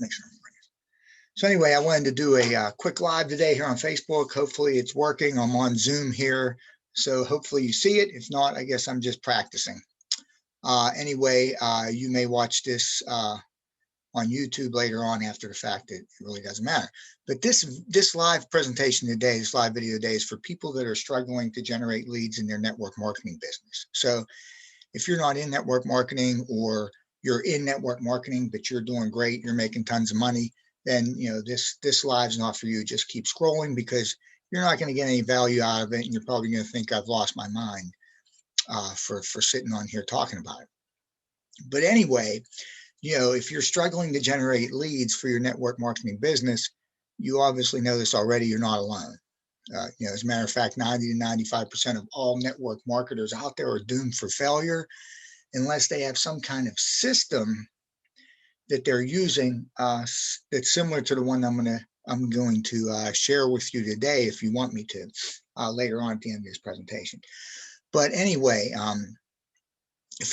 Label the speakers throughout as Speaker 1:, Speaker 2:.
Speaker 1: Make sure. So anyway, I wanted to do a quick live today here on Facebook. Hopefully it's working. I'm on Zoom here, so hopefully you see it. If not, I guess I'm just practicing. Anyway, you may watch this on YouTube later on after the fact. It really doesn't matter. But this live presentation today, this live video today, is for people that are struggling to generate leads in their network marketing business. So if you're not in network marketing, or you're in network marketing but you're doing great, you're making tons of money, then this live's not for you. Just keep scrolling, because you're not going to get any value out of it, and you're probably going to think I've lost my mind for sitting on here talking about it. But anyway, if you're struggling to generate leads for your network marketing business, you obviously know this already. You're not alone. As a matter of fact, 90 to 95% of all network marketers out there are doomed for failure unless they have some kind of system that they're using that's similar to the one I'm going to share with you today, if you want me to, later on at the end of this presentation. But anyway, if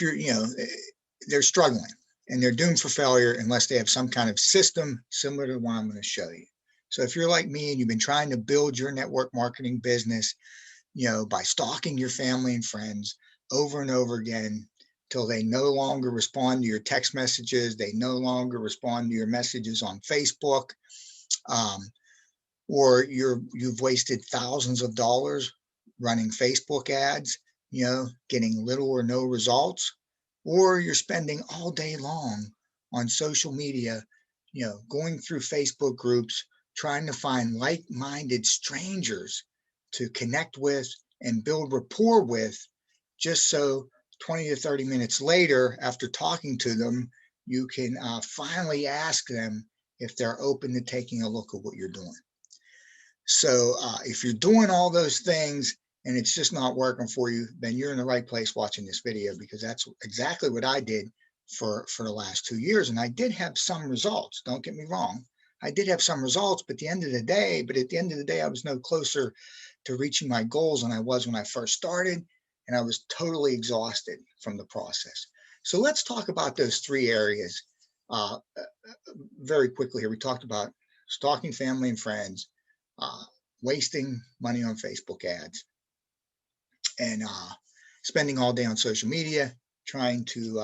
Speaker 1: they're struggling and they're doomed for failure unless they have some kind of system similar to the one I'm going to show you. So if you're like me and you've been trying to build your network marketing business, by stalking your family and friends over and over again, till they no longer respond to your text messages, they no longer respond to your messages on Facebook, or you've wasted thousands of dollars running Facebook ads, getting little or no results, or you're spending all day long on social media, going through Facebook groups, trying to find like-minded strangers to connect with and build rapport with, just so 20 to 30 minutes later, after talking to them, you can finally ask them if they're open to taking a look at what you're doing. So if you're doing all those things and it's just not working for you, then you're in the right place watching this video, because that's exactly what I did for the last 2 years. And I did have some results. Don't get me wrong. I did have some results, but at the end of the day, I was no closer to reaching my goals than I was when I first started. And I was totally exhausted from the process. So let's talk about those three areas very quickly here. We talked about stalking family and friends, wasting money on Facebook ads, and spending all day on social media trying to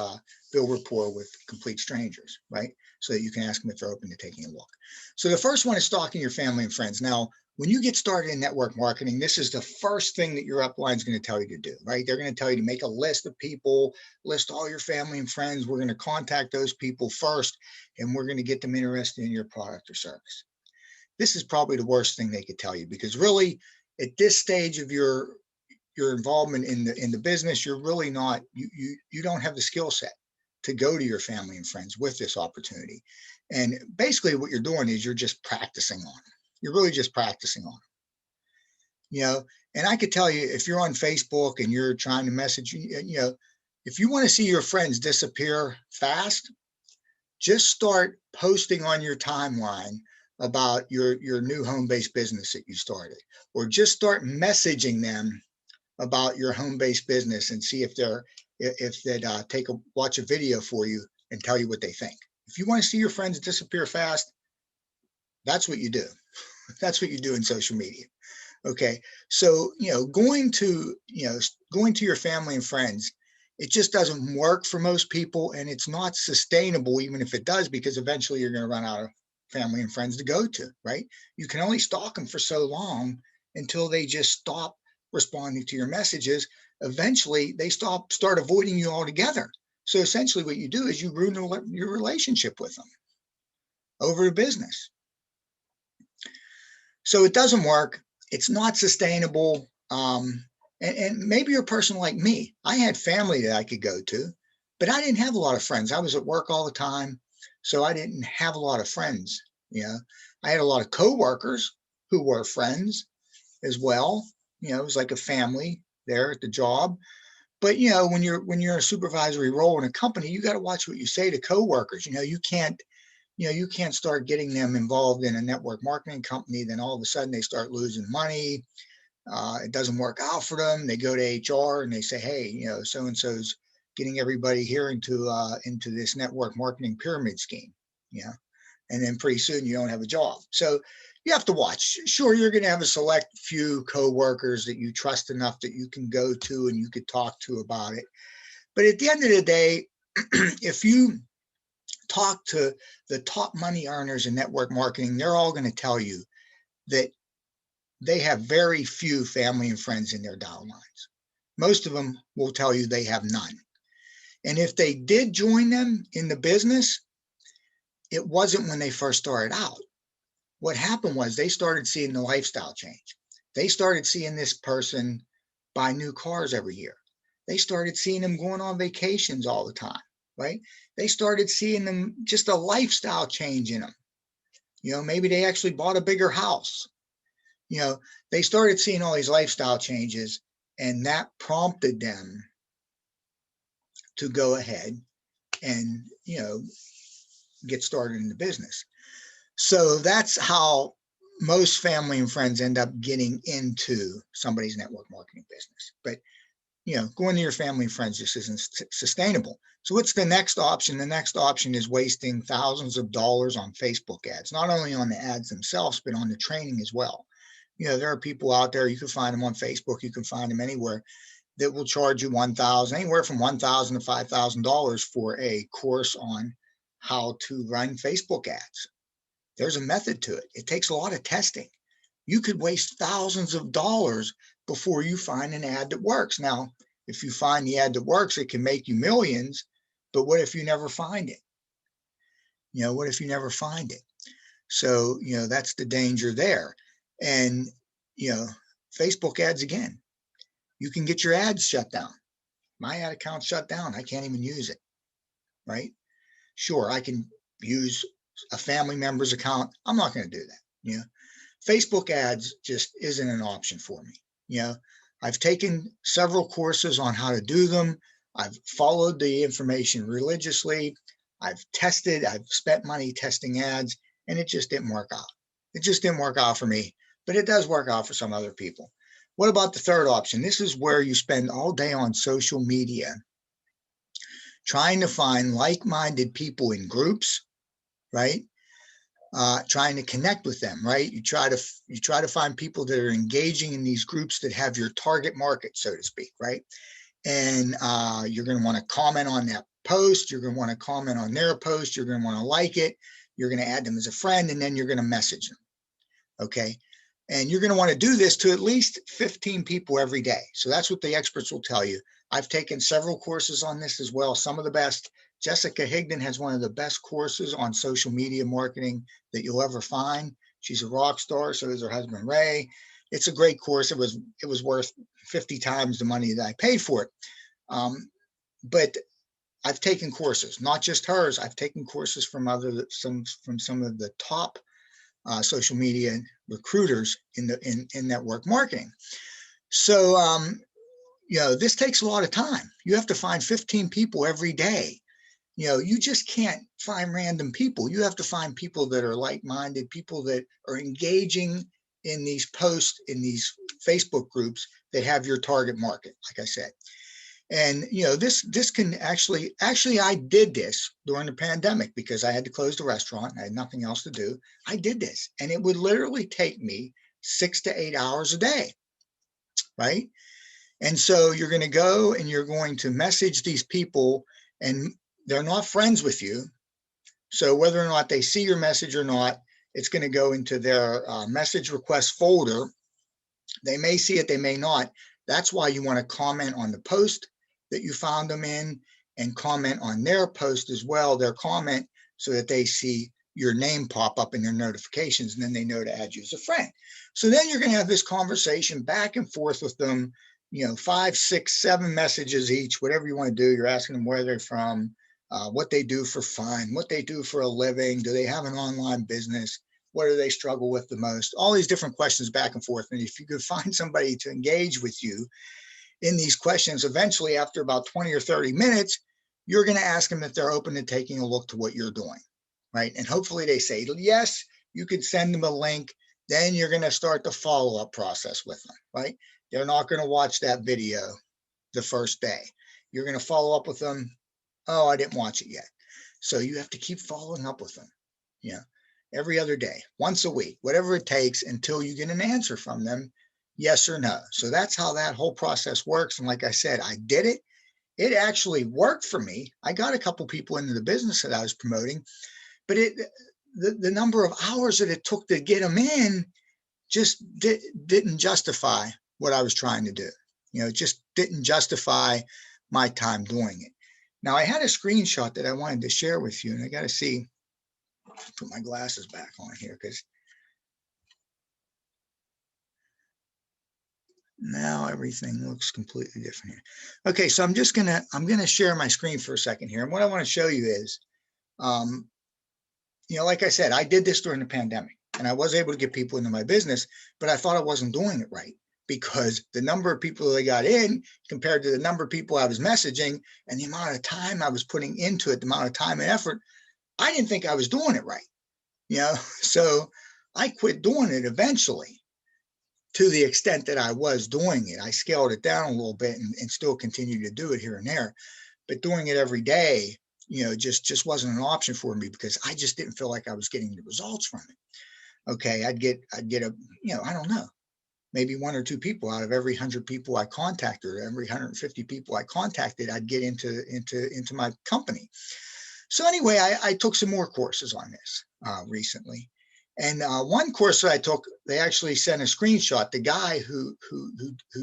Speaker 1: build rapport with complete strangers, right? So that you can ask them if they're open to taking a look. So the first one is stalking your family and friends. Now, when you get started in network marketing, this is the first thing that your upline is going to tell you to do, right? They're going to tell you to make a list of people, list all your family and friends. We're going to contact those people first, and we're going to get them interested in your product or service. This is probably the worst thing they could tell you, because really at this stage of your involvement in the business, you're really not, you don't have the skill set to go to your family and friends with this opportunity. And basically what you're doing is you're just practicing on them. You're really just practicing on them. And I could tell you, if you're on Facebook and you're trying to message, if you want to see your friends disappear fast, just start posting on your timeline about your new home-based business that you started, or just start messaging them about your home-based business and see if they'd watch a video for you and tell you what they think. If you want to see your friends disappear fast, that's what you do. That's what you do in social media. Okay. So, going to your family and friends, it just doesn't work for most people, and it's not sustainable, even if it does, because eventually you're going to run out of family and friends to go to, right? You can only stalk them for so long until they just stop responding to your messages. Eventually they start avoiding you altogether. So essentially what you do is you ruin your relationship with them over a business. So it doesn't work. It's not sustainable. And maybe you're a person like me. I had family that I could go to, but I didn't have a lot of friends. I was at work all the time, so I didn't have a lot of friends. I had a lot of coworkers who were friends as well. It was like a family there at the job. But when you're in a supervisory role in a company, you got to watch what you say to coworkers. You can't start getting them involved in a network marketing company, then all of a sudden they start losing money. It doesn't work out for them. They go to HR and they say, hey, so-and-so's getting everybody here into this network marketing pyramid scheme. and then pretty soon you don't have a job. So you have to watch. Sure, you're going to have a select few coworkers that you trust enough that you can go to and you could talk to about it. But at the end of the day, if you talk to the top money earners in network marketing, they're all going to tell you that they have very few family and friends in their downlines. Most of them will tell you they have none. And if they did join them in the business, it wasn't when they first started out. What happened was they started seeing the lifestyle change. They started seeing this person buy new cars every year. They started seeing them going on vacations all the time, right? They started seeing them just a lifestyle change in them. Maybe they actually bought a bigger house. They started seeing all these lifestyle changes, and that prompted them to go ahead and, get started in the business. So that's how most family and friends end up getting into somebody's network marketing business. But, going to your family and friends just isn't sustainable. So what's the next option? The next option is wasting thousands of dollars on Facebook ads, not only on the ads themselves, but on the training as well. There are people out there, you can find them on Facebook, you can find them anywhere, that will charge you anywhere from $1,000 to $5,000 for a course on how to run Facebook ads. There's a method to it. It takes a lot of testing. You could waste thousands of dollars before you find an ad that works. Now, if you find the ad that works, it can make you millions, but what if you never find it? What if you never find it? So, that's the danger there. And, Facebook ads again, you can get your ads shut down. My ad account's shut down. I can't even use it, right? Sure, I can use a family member's account. I'm not going to do that. Facebook ads just isn't an option for me. I've taken several courses on how to do them. I've followed the information religiously. I've spent money testing ads, and it just didn't work out. It just didn't work out for me, but it does work out for some other people. What about the third option? This is where you spend all day on social media trying to find like-minded people in groups, right? Trying to connect with them, right? You try to find people that are engaging in these groups that have your target market, so to speak, right? And you're going to want to comment on that post. You're going to want to comment on their post. You're going to want to like it. You're going to add them as a friend, and then you're going to message them, okay? And you're going to want to do this to at least 15 people every day. So that's what the experts will tell you. I've taken several courses on this as well, some of the best. Jessica Higdon has one of the best courses on social media marketing that you'll ever find. She's a rock star, so is her husband, Ray. It's a great course. It was worth 50 times the money that I paid for it. But I've taken courses, not just hers. I've taken courses from some of the top social media recruiters in network marketing. So, this takes a lot of time. You have to find 15 people every day. You just can't find random people. You have to find people that are like-minded, people that are engaging in these posts, in these Facebook groups that have your target market, like I said. And, this can actually, I did this during the pandemic because I had to close the restaurant. I had nothing else to do. I did this, and it would literally take me 6 to 8 hours a day, right? And so you're going to go and you're going to message these people, and they're not friends with you. So whether or not they see your message or not, it's going to go into their message request folder. They may see it, they may not. That's why you want to comment on the post that you found them in, and comment on their post as well, their comment, so that they see your name pop up in their notifications, and then they know to add you as a friend. So then you're going to have this conversation back and forth with them, 5, 6, 7 messages each, whatever you want to do. You're asking them where they're from, what they do for fun, what they do for a living, do they have an online business, what do they struggle with the most, all these different questions back and forth. And if you could find somebody to engage with you in these questions, eventually after about 20 or 30 minutes, you're going to ask them if they're open to taking a look to what you're doing, right? And hopefully they say yes. You could send them a link. Then you're going to start the follow-up process with them, right? They're not going to watch that video the first day. You're going to follow up with them. Oh, I didn't watch it yet. So you have to keep following up with them. every other day, once a week, whatever it takes until you get an answer from them, yes or no. So that's how that whole process works. And like I said, I did it. It actually worked for me. I got a couple people into the business that I was promoting, but the number of hours that it took to get them in just didn't justify what I was trying to do. It just didn't justify my time doing it. Now, I had a screenshot that I wanted to share with you, and I got to see, put my glasses back on here because now everything looks completely different here. Okay, so I'm going to share my screen for a second here. And what I want to show you is, like I said, I did this during the pandemic and I was able to get people into my business, but I thought I wasn't doing it right because the number of people that I got in compared to the number of people I was messaging and the amount of time I was putting into it, the amount of time and effort, I didn't think I was doing it right. So I quit doing it eventually to the extent that I was doing it. I scaled it down a little bit and still continue to do it here and there, but doing it every day, just wasn't an option for me because I just didn't feel like I was getting the results from it. Okay. I'd get a, I don't know, maybe 1 or 2 people out of every 100 people I contacted, or every 150 people I contacted, I'd get into my company. So anyway, I took some more courses on this recently. And one course that I took, they actually sent a screenshot. The guy who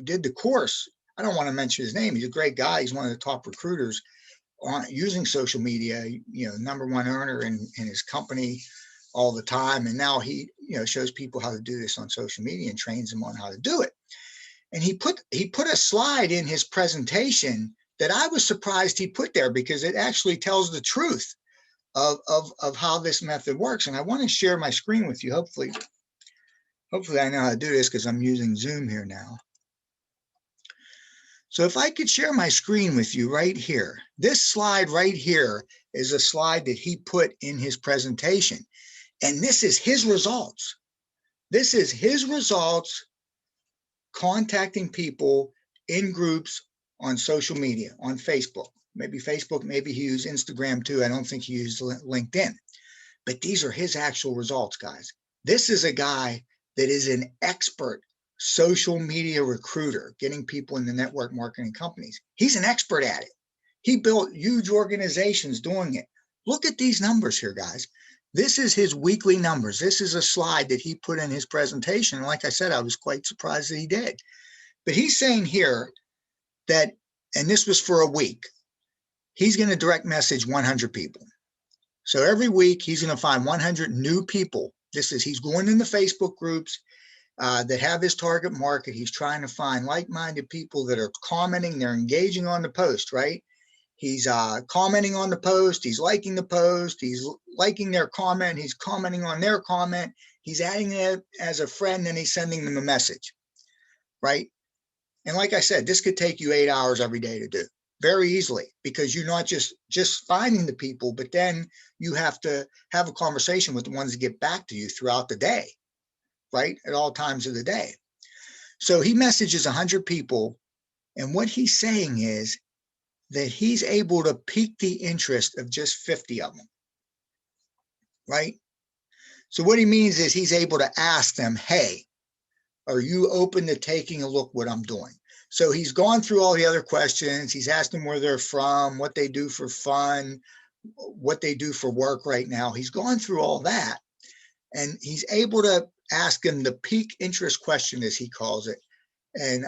Speaker 1: did the course, I don't want to mention his name. He's a great guy. He's one of the top recruiters on using social media. #1 earner in his company all the time. And now he shows people how to do this on social media and trains them on how to do it. And he put a slide in his presentation that I was surprised he put there because it actually tells the truth of how this method works. And I want to share my screen with you. Hopefully I know how to do this because I'm using Zoom here now. So if I could share my screen with you right here, this slide right here is a slide that he put in his presentation. And this is his results. This is his results contacting people in groups on social media, on Facebook. Maybe Facebook, maybe he used Instagram too. I don't think he used LinkedIn. But these are his actual results, guys. This is a guy that is an expert social media recruiter, getting people in the network marketing companies. He's an expert at it. He built huge organizations doing it. Look at these numbers here, guys. This is his weekly numbers. This is a slide that he put in his presentation. And like I said, I was quite surprised that he did. But he's saying here that, and this was for a week, he's going to direct message 100 people. So every week he's going to find 100 new people. He's going in the Facebook groups that have his target market. He's trying to find like-minded people that are commenting, they're engaging on the post, right? He's commenting on the post, he's liking the post, he's liking their comment, he's commenting on their comment, he's adding it as a friend, and he's sending them a message, right? And like I said, this could take you 8 hours every day to do very easily, because you're not just finding the people, but then you have to have a conversation with the ones that get back to you throughout the day, right? At all times of the day. So he messages 100 people, and what he's saying is that he's able to pique the interest of just 50 of them, right? So what he means is he's able to ask them, hey, are you open to taking a look what I'm doing? So he's gone through all the other questions. He's asked them where they're from, what they do for fun, what they do for work right now. He's gone through all that, and he's able to ask them the pique interest question, as he calls it. And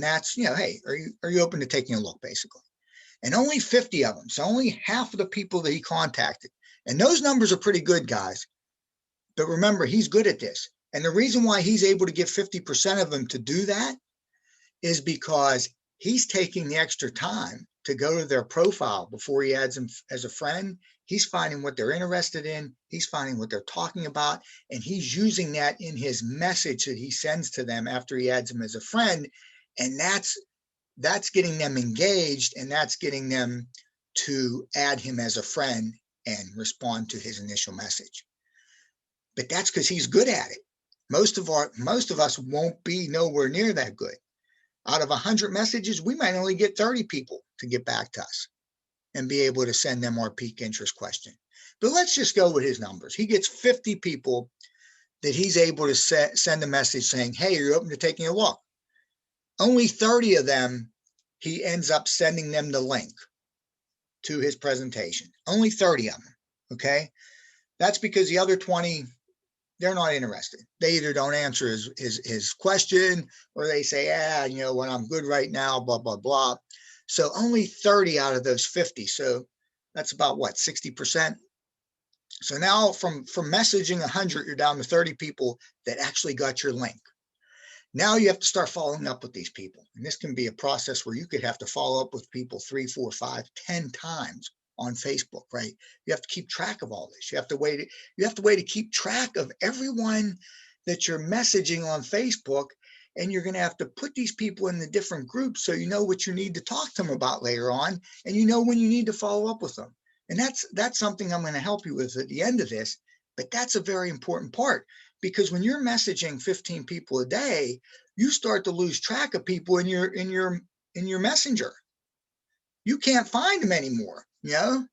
Speaker 1: that's, hey, are you open to taking a look, basically? And only 50 of them. So only half of the people that he contacted. And those numbers are pretty good, guys. But remember, he's good at this. And the reason why he's able to get 50% of them to do that is because he's taking the extra time to go to their profile before he adds them as a friend. He's finding what they're interested in. He's finding what they're talking about. And he's using that in his message that he sends to them after he adds them as a friend. And that's getting them engaged, and that's getting them to add him as a friend and respond to his initial message. But that's because he's good at it. Most of us won't be nowhere near that good. Out of 100 messages, we might only get 30 people to get back to us and be able to send them our pique interest question. but let's just go with his numbers. He gets 50 people that he's able to send a message saying, hey, you're open to taking a look. Only 30 of them, he ends up sending them the link to his presentation. Only 30 of them, okay? That's because the other 20, they're not interested. They either don't answer his question, or they say, you know what, I'm good right now, blah, blah, blah. So only 30 out of those 50. So that's about what, 60%? So now from messaging 100, you're down to 30 people that actually got your link. Now you have to start following up with these people. And this can be a process where you could have to follow up with people 3, 4, 5, 10 times on Facebook, right? You have to keep track of all this. You have to wait to keep track of everyone that you're messaging on Facebook. And you're going to have to put these people in the different groups so you know what you need to talk to them about later on, and you know when you need to follow up with them. And that's something I'm going to help you with at the end of this. But that's a very important part, because when you're messaging 15 people a day, you start to lose track of people in your messenger. You can't find them anymore. You know,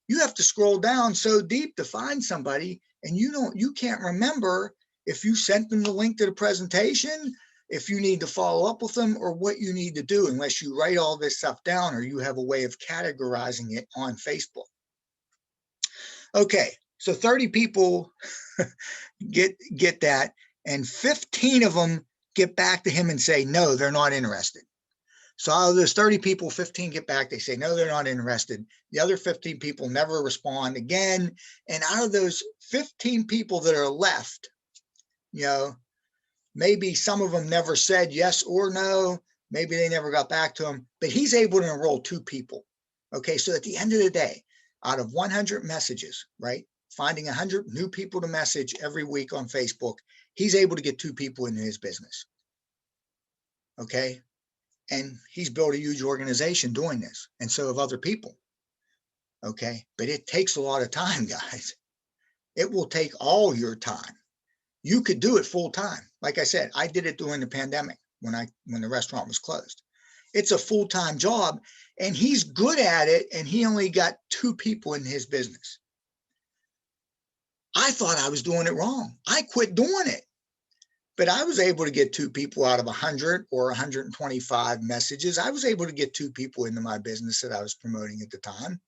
Speaker 1: you have to scroll down so deep to find somebody, and you can't remember if you sent them the link to the presentation, if you need to follow up with them, or what you need to do, unless you write all this stuff down or you have a way of categorizing it on Facebook. Okay, so 30 people get that, and 15 of them get back to him and say, no, they're not interested. So out of those 30 people, 15 get back, they say, no, they're not interested. The other 15 people never respond again. And out of those 15 people that are left, you know, maybe some of them never said yes or no, maybe they never got back to him, but he's able to enroll 2 people. Okay, so at the end of the day, out of 100 messages, right, finding 100 new people to message every week on Facebook, he's able to get 2 people into his business. Okay, and he's built a huge organization doing this, and so have other people. Okay, but it takes a lot of time, guys. It will take all your time. You could do it full time. Like I said, I did it during the pandemic when the restaurant was closed. It's a full-time job, and he's good at it, and he only got 2 people in his business. I thought I was doing it wrong. I quit doing it. But I was able to get 2 people out of 100 or 125 messages. I was able to get 2 people into my business that I was promoting at the time.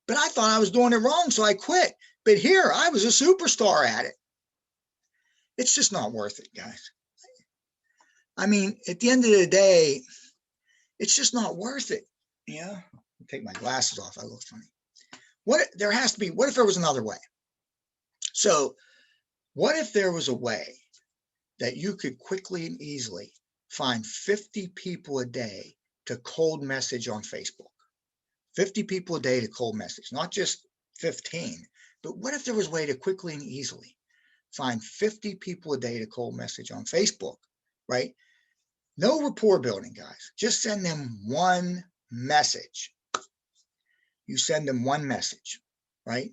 Speaker 1: But I thought I was doing it wrong, so I quit. But here, I was a superstar at it. It's just not worth it, guys. I mean, at the end of the day, it's just not worth it. Yeah, I'll take my glasses off. I look funny. What if there was another way? So what if there was a way that you could quickly and easily find 50 people a day to cold message on Facebook? 50 people a day to cold message, not just 15, but what if there was a way to quickly and easily find 50 people a day to cold message on Facebook, right? No rapport building, guys. Just send them one message. You send them one message, right?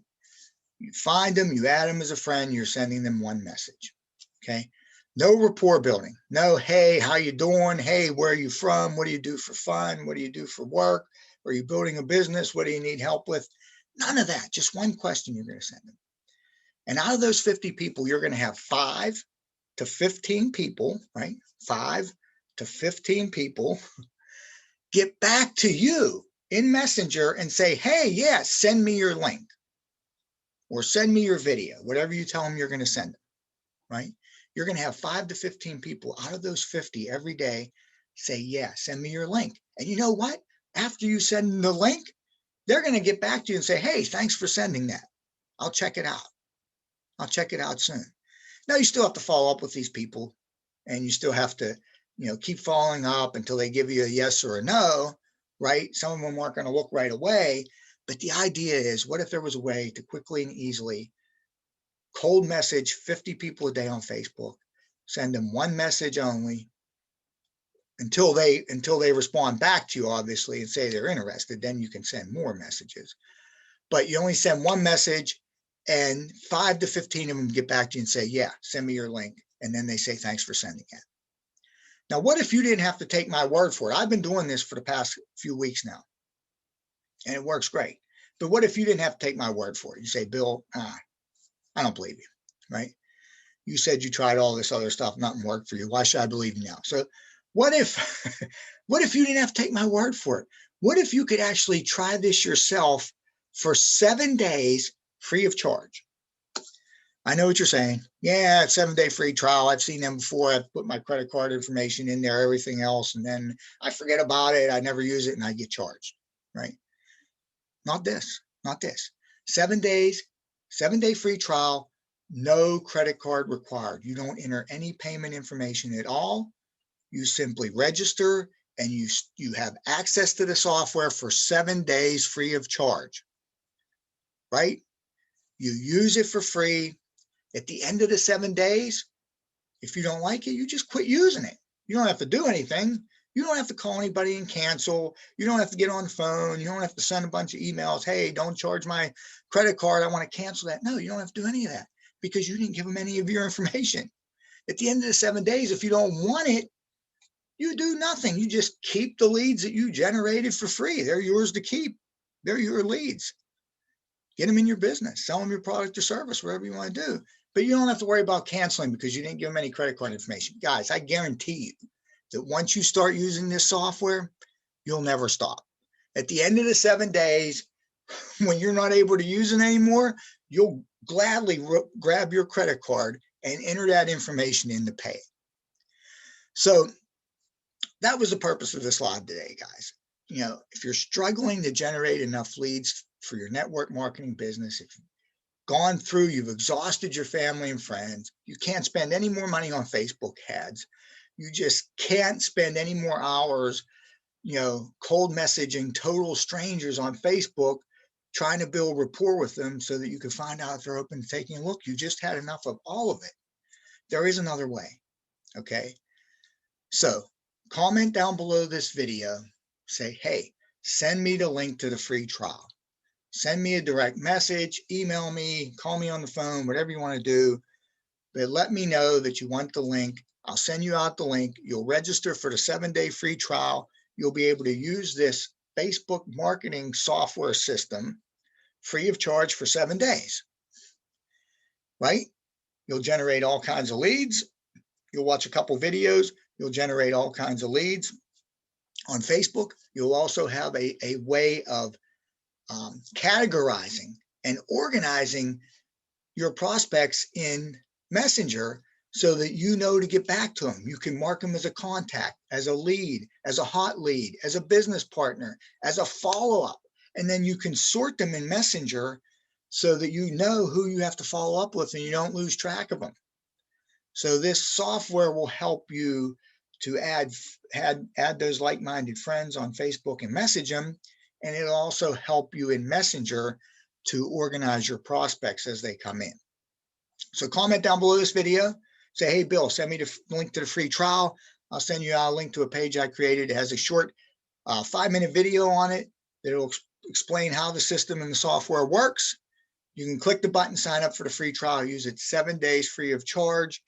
Speaker 1: You find them, you add them as a friend, you're sending them one message, okay? No rapport building. No, hey, how you doing? Hey, where are you from? What do you do for fun? What do you do for work? Are you building a business? What do you need help with? None of that. Just one question you're going to send them. And out of those 50 people, you're going to have 5 to 15 people, right? 5 to 15 people get back to you in Messenger and say, hey, yeah, send me your link or send me your video, whatever you tell them you're going to send them, right? You're going to have 5 to 15 people out of those 50 every day say, yeah, send me your link. And you know what? After you send them the link, they're going to get back to you and say, hey, thanks for sending that. I'll check it out. I'll check it out soon. Now, you still have to follow up with these people, and you still have to, keep following up until they give you a yes or a no, right? Some of them aren't going to look right away. But the idea is, what if there was a way to quickly and easily cold message 50 people a day on Facebook, send them one message only until they respond back to you, obviously, and say they're interested. Then you can send more messages. But you only send one message, and 5 to 15 of them get back to you and say, yeah, send me your link. And then they say, thanks for sending it. Now, what if you didn't have to take my word for it? I've been doing this for the past few weeks now, and it works great. But what if you didn't have to take my word for it? You say, Bill, I don't believe you, right? You said you tried all this other stuff, nothing worked for you. Why should I believe you now? So what if, what if you didn't have to take my word for it? What if you could actually try this yourself for 7 days free of charge? I know what you're saying. Yeah, 7-day free trial. I've seen them before. I've put my credit card information in there, everything else, and then I forget about it. I never use it and I get charged, right? Not this, not this. 7 days, 7-day free trial, no credit card required. You don't enter any payment information at all. You simply register and you have access to the software for 7 days free of charge, right? You use it for free. At the end of the 7 days, if you don't like it, you just quit using it. You don't have to do anything. You don't have to call anybody and cancel. You don't have to get on the phone. You don't have to send a bunch of emails. Hey, don't charge my credit card. I want to cancel that. No, you don't have to do any of that because you didn't give them any of your information. At the end of the 7 days, if you don't want it, you do nothing. You just keep the leads that you generated for free. They're yours to keep. They're your leads. Get them in your business, sell them your product or service, whatever you want to do. But you don't have to worry about canceling because you didn't give them any credit card information. Guys, I guarantee you that once you start using this software, you'll never stop. At the end of the 7 days, when you're not able to use it anymore, you'll gladly grab your credit card and enter that information in to pay. So that was the purpose of this live today, guys. You know, if you're struggling to generate enough leads for your network marketing business, if you've gone through, you've exhausted your family and friends, you can't spend any more money on Facebook ads, you just can't spend any more hours, you know, cold messaging total strangers on Facebook, trying to build rapport with them so that you can find out if they're open to taking a look. You just had enough of all of it. There is another way, okay? So comment down below this video, say, hey, send me the link to the free trial. Send me a direct message, email me, call me on the phone, whatever you want to do. But let me know that you want the link. I'll send you out the link. You'll register for the 7-day free trial. You'll be able to use this Facebook marketing software system free of charge for 7 days, right? You'll generate all kinds of leads. You'll watch a couple videos. You'll generate all kinds of leads on Facebook. You'll also have a way of categorizing and organizing your prospects in Messenger so that you know to get back to them. You can mark them as a contact, as a lead, as a hot lead, as a business partner, as a follow-up. And then you can sort them in Messenger so that you know who you have to follow up with and you don't lose track of them. So this software will help you to add those like-minded friends on Facebook and message them. And it'll also help you in Messenger to organize your prospects as they come in. So comment down below this video. Say, hey, Bill, send me the link to the free trial. I'll send you out a link to a page I created. It has a short 5-minute video on it that'll explain how the system and the software works. You can click the button, sign up for the free trial, use it 7 days free of charge.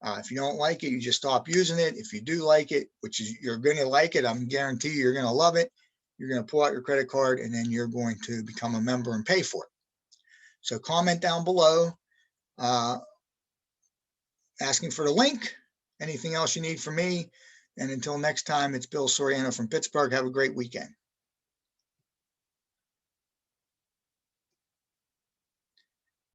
Speaker 1: If you don't like it, you just stop using it. If you do like it, which is you're going to like it, I'm guarantee you're going to love it. You're going to pull out your credit card and then you're going to become a member and pay for it. So comment down below, asking for the link, anything else you need from me. And until next time, it's Bill Soriano from Pittsburgh. Have a great weekend.